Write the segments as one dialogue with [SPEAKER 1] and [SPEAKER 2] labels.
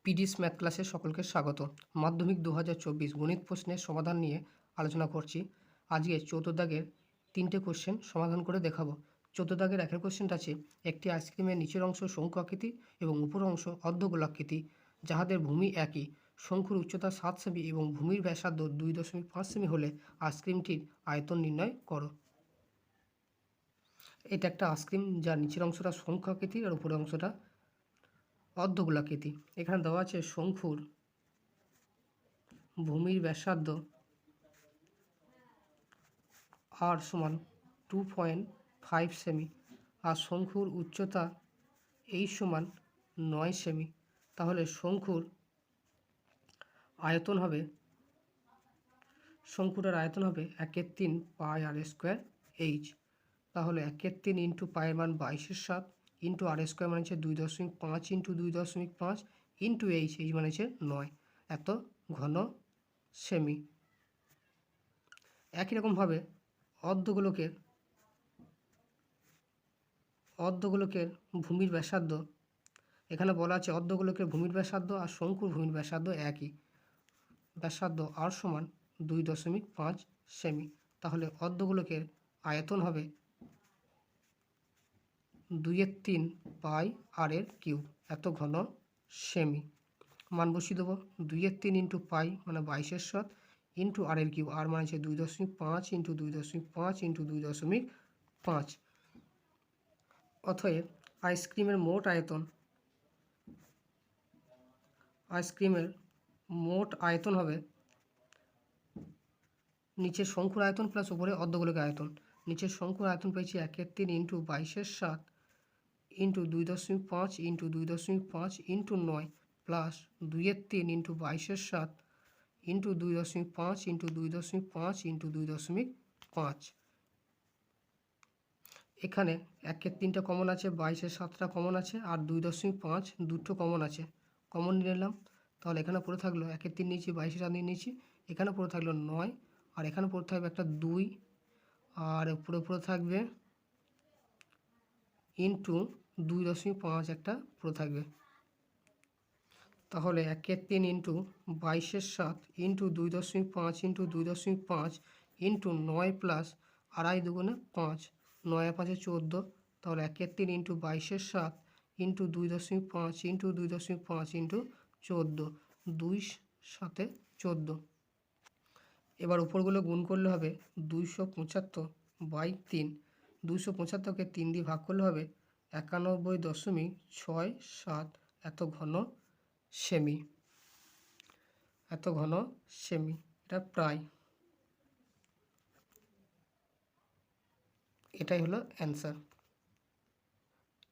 [SPEAKER 1] পিডিস math ক্লাসে সকলকে স্বাগত। মাধ্যমিক 2024 গণিত প্রশ্নের সমাধান নিয়ে আলোচনা করছি। আজকে চতুর্থ দাগের 3টে কোশ্চেন সমাধান করে দেখাবো। চতুর্থ দাগের একের কোশ্চেনটা আছে, একটি আইসক্রিমের নিচের অংশ শঙ্কু আকৃতি এবং উপরের অংশ অর্ধগোলাকৃতি, যাহাদের ভূমি একই, শঙ্কুর উচ্চতা 7 সেমি এবং ভূমির ব্যাসার্ধ 2.5 সেমি হলে আইসক্রিমটির আয়তন নির্ণয় করো। এটা একটা আইসক্রিম যার নিচের অংশটা শঙ্কু আকৃতির আর উপরের অংশটা অর্ধগোলাকৃতি। এখানে দেওয়া আছে শঙ্কুর ভূমির ব্যাসার্ধ আর সমান 2.5 সেমি আর শঙ্কুর উচ্চতা এই সমান 9 সেমি। তাহলে শঙ্কুর আয়তন হবে, শঙ্কুটার আয়তন হবে 1/3 পাই আর স্কোয়ার এইচ। তাহলে 1/3 ইন্টু পায়ের মান 22/7 ইন্টু আর স্কোয়ার মানে হচ্ছে 2.5 ইন্টু 2.5 ইন্টু এইচ, এইচ মানে হচ্ছে 9, এত ঘন সেমি। একই রকমভাবে অর্ধগোলকের ভূমির ব্যাসার্ধ, এখানে বলা আছে অর্ধগোলকের ভূমির ব্যাসার্ধ আর শঙ্কুর ভূমির ব্যাসার্ধ একই, ব্যাসার্ধ আর সমান 2.5 সেমি। তাহলে অর্ধগোলকের আয়তন হবে 2/3 পাই আর এর কিউব, এত ঘন সেমি। মান বসিয়ে দেবো, 2/3 ইন্টু পাই মানে 22/7 ইন্টু আর এর কিউব, আর মানে হচ্ছে 2.5 ইন্টু 2.5 ইন্টু 2.5। অতএব আইসক্রিমের মোট আয়তন হবে নিচের শঙ্কুর আয়তন প্লাস উপরে অর্ধগোলকের আয়তন। নিচের শঙ্কুর আয়তন পেয়েছি 1/3 into 22/7 into 2.5 into 2.5 into 9 plus 2/3 into 22/7 into 2.5 into 2.5 into 2.5। এখানে 1/3টা কমন আছে, 22/7টা কমন আছে আর 2.5 দুটো কমন আছে, কমন নিয়ে নিলাম। তাহলে এখানে পড়ে থাকলো 1/3 নিয়েছি, 22/7 নিয়েছি, এখানে পড়ে থাকলো 9 আর এখানে পড়ে থাকবে একটা 2 আর পড়ে থাকবে ইন্টু 2.5 একটা পড়ে থাকবে। তাহলে 1/3 into 22/7 into 2.5 into 2.5 into 9 plus 2.5 দুগুণে 5, 9 আর 5 14। তাহলে 1/3 ইন্টু 22/7 ইন্টু 2.5 ইন্টু 2.5 ইন্টু 14, 2 7 14। এবার উপরগুলো গুণ করলে হবে 275/3, 275কে 3 দিয়ে ভাগ করলে হবে 91.67 এত ঘন সেমি, এত ঘন সেমি। এটা প্রায়, এটাই হলো অ্যান্সার।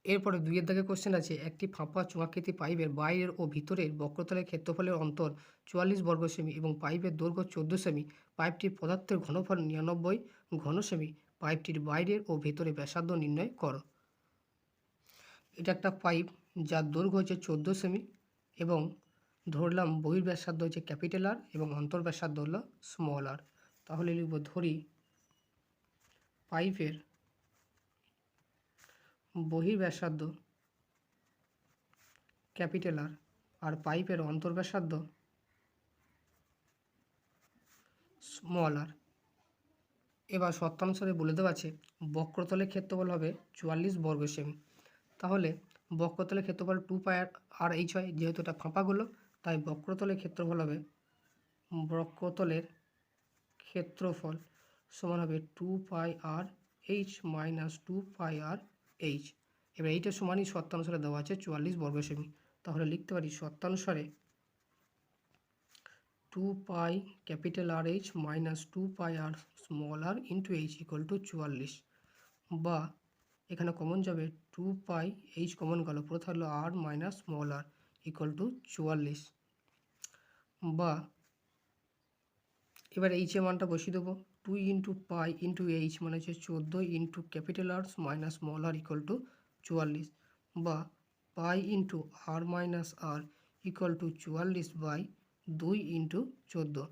[SPEAKER 1] এরপরে 2 এর দাগে কোশ্চেন আছে, একটি ফাঁপা চোঙাকৃতি পাইপের বাইরের ও ভিতরের বক্রতলের ক্ষেত্রফলের অন্তর 44 বর্গ সেমি এবং পাইপের দৈর্ঘ্য 14 সেমি, পাইপটির পদার্থের ঘনফল 99 ঘন সেমি, পাইপটির বাইরের ও ভেতরে ব্যাসার্ধ নির্ণয় করো। এটা একটা পাইপ যার দৈর্ঘ্য হচ্ছে 14 সেমি এবং ধরলাম বহির্ব্যাসার্ধ হচ্ছে ক্যাপিটাল আর এবং অন্তর্ব্যাসার্ধ হলো স্মল আর। তাহলে লিখব, ধরি পাইপের বহির্ব্যাসার্ধ ক্যাপিটাল আর পাইপের অন্তর্ব্যাসার্ধ স্মল আর। এবার শর্তানুসারে বলে দেওয়া আছে বক্রতলের ক্ষেত্রফল হবে 44 বর্গ সেমি। তাহলে বক্রতলের ক্ষেত্রফল 2 পাই আর এইচ হয়, যেহেতু এটা ফাঁপাগুলো তাই বক্রতলের ক্ষেত্রফল সমান হবে 2 পাই আর এইচ মাইনাস 2 পাই আর এইচ। এবার এইটা সমানই শর্তানুসারে দেওয়া আছে 44 বর্গ সেমি। তাহলে লিখতে পারি শর্তানুসারে 2 pi capital R H minus 2 pi R small R into H equal to 44, বা এখানে কমন যাবে 2 পাই এইচ কমন গেল, পুরো থাকলো আর minus small R equal to 44, বা এবার এইচের মানটা বসিয়ে দেবো, 2 ইন্টু পাই ইন্টু এইচ মানে হচ্ছে 14 into capital R minus small R equal to 44, বা pi into R minus R equal to 44 by 2 into 14,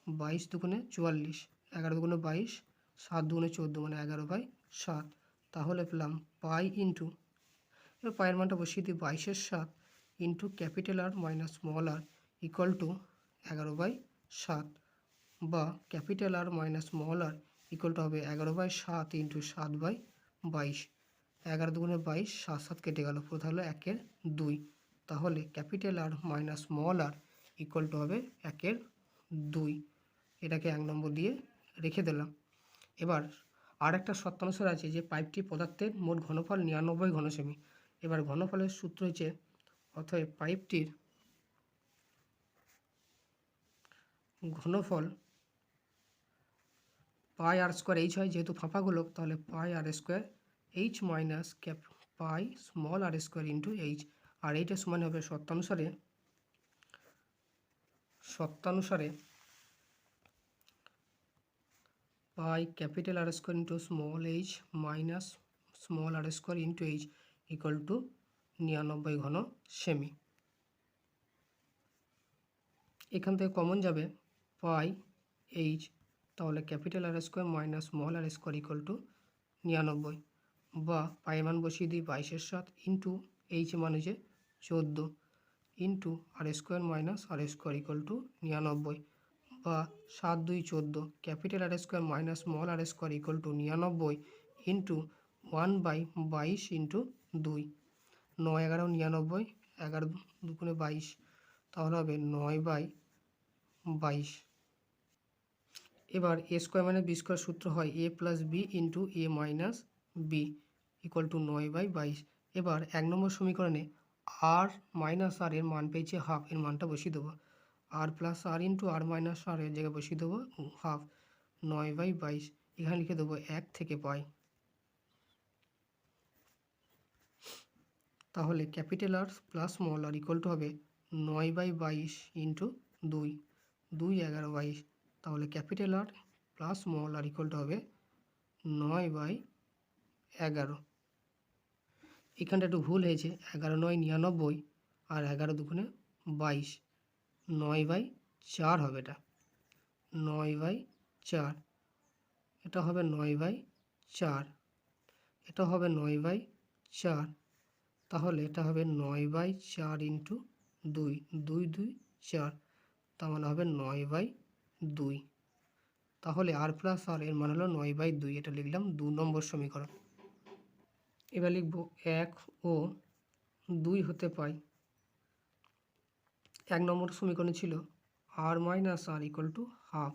[SPEAKER 1] 22 দুগুণে 44, 11 দুগুণে 22, 7 দুগুণে 14 মানে 11/7। তাহলে পেলাম পাই ইন্টু, এবার পায়ের মানটা বসিয়ে দিই 22/7 into capital R minus small R equal to 11/7, বা capital R minus small R equal to হবে 11/7 ইন্টু 7/22। 11 দুগুণে 22, 7 7 কেটে গেল, পুরো থাকলো 1/2। তাহলে capital R minus small R equal to হবে 1/2। এটাকে 1 নম্বর দিয়ে রেখে দিলাম। এবার আর একটা শর্তানুসার আছে যে পাইপটি পদার্থের মোট ঘনফল 99 ঘনসেমি। এবার ঘনফলের সূত্র হচ্ছে, অতএব পাইপটির ঘনফল পাই আর স্কোয়ার এইচ হয়, যেহেতু ফাঁপাগুলো, তাহলে pi R square H minus pi small R square into H. আর এইটা সমান হবে শর্তানুসারে pi capital R square into small H minus small R square into H equal to 99 ঘন সেমি। এখান থেকে কমন যাবে পাই এইচ, তাহলে capital R square minus small R square equal to 99, বা পায়ের মান বসিয়ে দিই 22/7 ইন্টু এইচ মান হচ্ছে 14 into R square minus R square equal to 99, বা 7 2 14, capital R square minus small R square equal to 99 into 1/22 into 2, 9 11 99, 11 দুগুণে 22, তাহলে হবে 9/22। এবার এ স্কোয়ার মানে বি স্কোয়ার সূত্র হয় A plus B into A minus B equal to 9/22। এবার 1 নম্বর সমীকরণে আর মাইনাস আর এর মান পেয়েছে হাফ, এর মানটা বসিয়ে দেবো। আর প্লাস আর ইন্টু আর মাইনাস আর এর জায়গায় বসিয়ে দেবো হাফ, 9/22। এখানে লিখে দেবো 1 থেকে পাই। তাহলে capital R plus small R equal to হবে 9/22 ইন্টু 2, 2 11 22। তাহলে capital R plus small R equal to হবে 9/11। এখানটা একটু ভুল হয়েছে, 11 9 99 আর 11 দুগুণে 22, 9/4 হবে এটা, 9/4। এটা হবে 9/4, এটা হবে 9/4। তাহলে এটা হবে 9/4 ইন্টু 2, 2 2 4, তার মানে হবে 9/2। তাহলে আর প্লাস আর এর মান হলো 9/2, এটা লিখলাম 2 নম্বর সমীকরণ। এবার লিখব 1 ও 2 হতে পাই। 1 নম্বর সমীকরণে ছিল R minus R equal to half,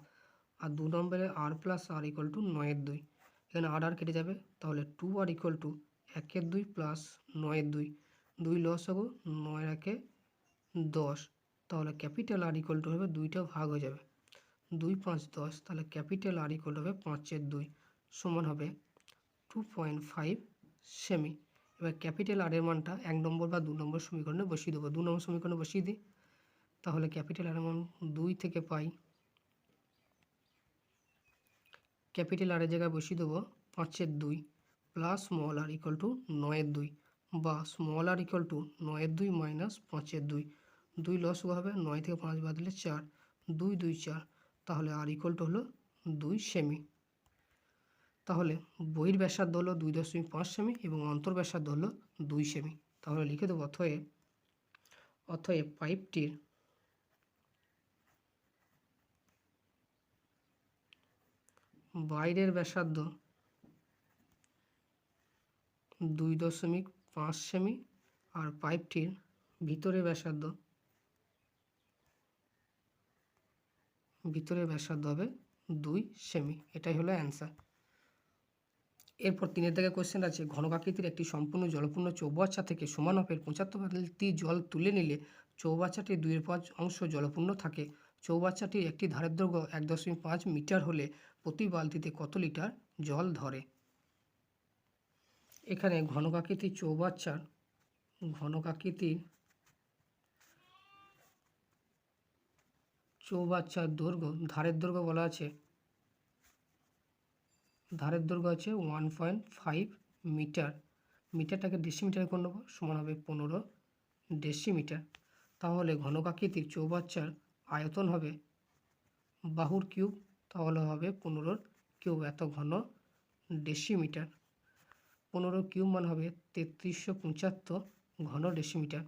[SPEAKER 1] আর 2 নম্বরে R plus R equal to 9/2। এখানে আর আর কেটে যাবে, তাহলে 2 আর ইকুয়াল টু 1/2 প্লাস 9/2, 2 লস হবো, 9 1 10। তাহলে ক্যাপিটাল আর ইকুয়াল টু হবে 2টা ভাগ হয়ে যাবে, 2 5 10। তাহলে ক্যাপিটাল আর ইকুয়াল হবে 5/2 সমান হবে 2.5 সেমি। এবার ক্যাপিটাল আর এর মানটা 1 নম্বর বা 2 নম্বর সমীকরণে বসিয়ে দেবো। 2 নম্বর সমীকরণে বসিয়ে দিই, তাহলে ক্যাপিটাল আর এর মান 2 থেকে পাই, ক্যাপিটাল আর এর জায়গায় বসিয়ে দেবো 5/2 plus small R equal to 9/2, বা small R equal to 9/2 minus 5/2। 2 লস হবে, 9 থেকে 5 বাদ দিলে 4, 2 2 4। তাহলে আর ইকুয়াল টু হলো 2 সেমি। তাহলে বহির ব্যাসার্ধ হলো 2.5 সেমি এবং অন্তর ব্যাসার্ধ হলো 2 সেমি। তাহলে লিখে দেবো অতএব পাইপটির বাইরের ব্যাসার্ধ 2.5 সেমি আর পাইপটির ভিতরের ব্যাসার্ধ হবে 2 সেমি। এটাই হলো অ্যান্সার। এরপর 3 দাগে কোশ্চেন আছে, ঘনকাকৃতির একটি সম্পূর্ণ জলপূর্ণ চৌবাচ্চা থেকে সমান মাপের 75 বালতি জল তুলে নিলে চৌবাচ্চাটির 2/5 অংশ জলপূর্ণ থাকে। চৌবাচ্চাটির একটি ধারের দৈর্ঘ্য 1.5 মিটার হলে প্রতি বালতিতে কত লিটার জল ধরে? এখানে ঘনকাকৃতির চৌবাচ্চার দৈর্ঘ্য, ধারের দৈর্ঘ্য বলা আছে, ধারের দৈর্ঘ্য আছে 1.5 মিটার। মিটারটাকে ডেসিমিটারে করে নেবো, সমান হবে 15 ডেসিমিটার। তাহলে ঘনকাকৃতির চৌবাচ্চার আয়তন হবে বাহুর কিউব, তাহলে হবে 15 কিউব, এত ঘন ডেসিমিটার। 15 কিউব মান হবে 3375 ঘন ডেসিমিটার।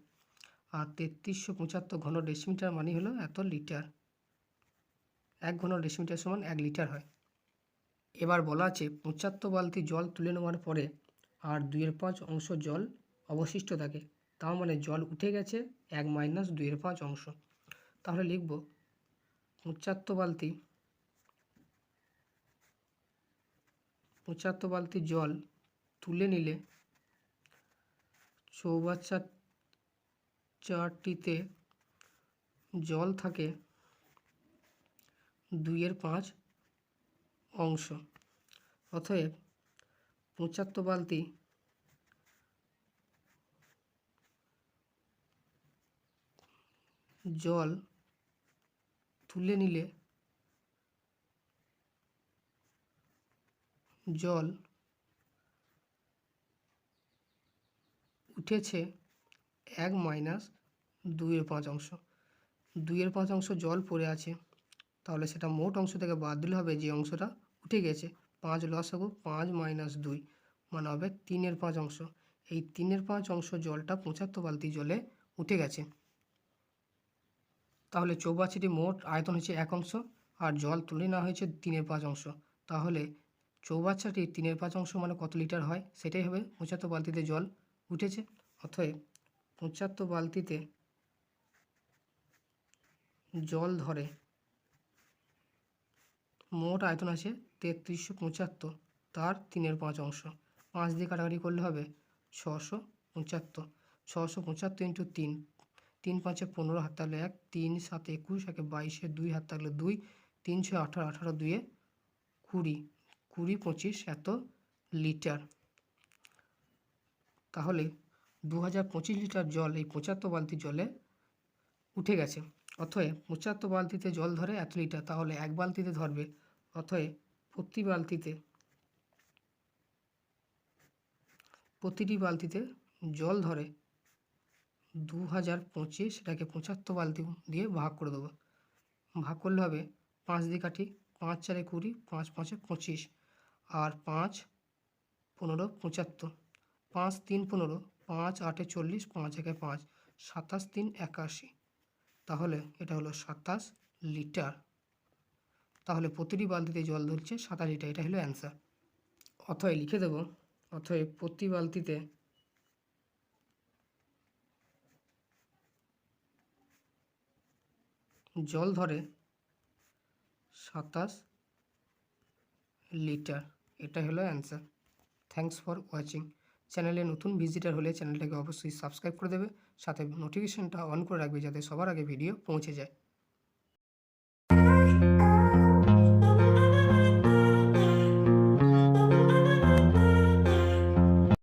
[SPEAKER 1] আর 3375 ঘন ডেসিমিটার মানে হলো এত লিটার। 1 ঘন ডেসিমিটার সমান 1 লিটার হয়। এবার বলা আছে 75 বালতি জল তুলে নেওয়ার পরে আর 2/5 অংশ জল অবশিষ্ট থাকে, তার মানে জল উঠে গেছে 1 মাইনাস 2/5 অংশ। তাহলে লিখব 75 বালতি জল তুলে নিলে চৌবাচ্চাটিতে জল থাকে 2/5 অংশ। অতএব 75 বালতি জল তুলে নিলে জল উঠেছে 1 মাইনাস 2/5 অংশ। 2/5 অংশ জল পড়ে আছে, তাহলে সেটা মোট অংশ থেকে বাদ দিলে হবে যে অংশটা উঠে গেছে। 5 লসাগু 5 মাইনাস 2 মানে হবে 3/5 অংশ। এই 3/5 অংশ জলটা 75 বালতি জলে উঠে গেছে। তাহলে চৌবাচ্চাটি মোট আয়তন হচ্ছে 1 অংশ আর জল তুলে নেওয়া হয়েছে 3/5 অংশ। তাহলে চৌবাচ্চাটি 3/5 অংশ মানে কত লিটার হয় সেটাই হবে 75 বালতিতে জল উঠেছে। অতএব 75 বালতিতে জল ধরে মোট আয়তন আছে 3375, তার 3/5 অংশ। 5 দিয়ে কাটাকাটি করলে হবে 675। 675 ইন্টু 3, 3 5 15 হাত থাকলে 1, 3 7 21, 1 22, 2 হাত থাকলে 2, 3 6 18, 18 2 20, 20 25 এত লিটার। তাহলে 2025 লিটার জল এই 75 বালতি জলে উঠে গেছে। অতএব 75 বালতিতে জল ধরে এত লিটার, তাহলে এক বালতিতে ধরবে। অতএব প্রতিটি বালতিতে জল ধরে 2025, এটাকে 75 বালতি দিয়ে ভাগ করে দেবো। ভাগ করলে হবে 5 দিয়ে কাটি, 5 4 20, 5 5 25 আর 5 15 75, 5 3 15, 5 8 40, 5 1 5, 27 3 81। তাহলে এটা হলো 27 লিটার। তাহলে প্রতিটি বালতিতে জল ধরছে 27 লিটার, এটা হলো অ্যান্সার। অতএব লিখে দেব, অতএব প্রতি বালতিতে জল ধরে 27 লিটার, এটা হলো অ্যান্সার। Thanks for watching. চ্যানেলে নতুন ভিজিটার হলে চ্যানেলটাকে অবশ্যই সাবস্ক্রাইব করে দেবে, সাথে নোটিফিকেশনটা অন করে রাখবে যাতে সবার আগে ভিডিও পৌঁছে যায়।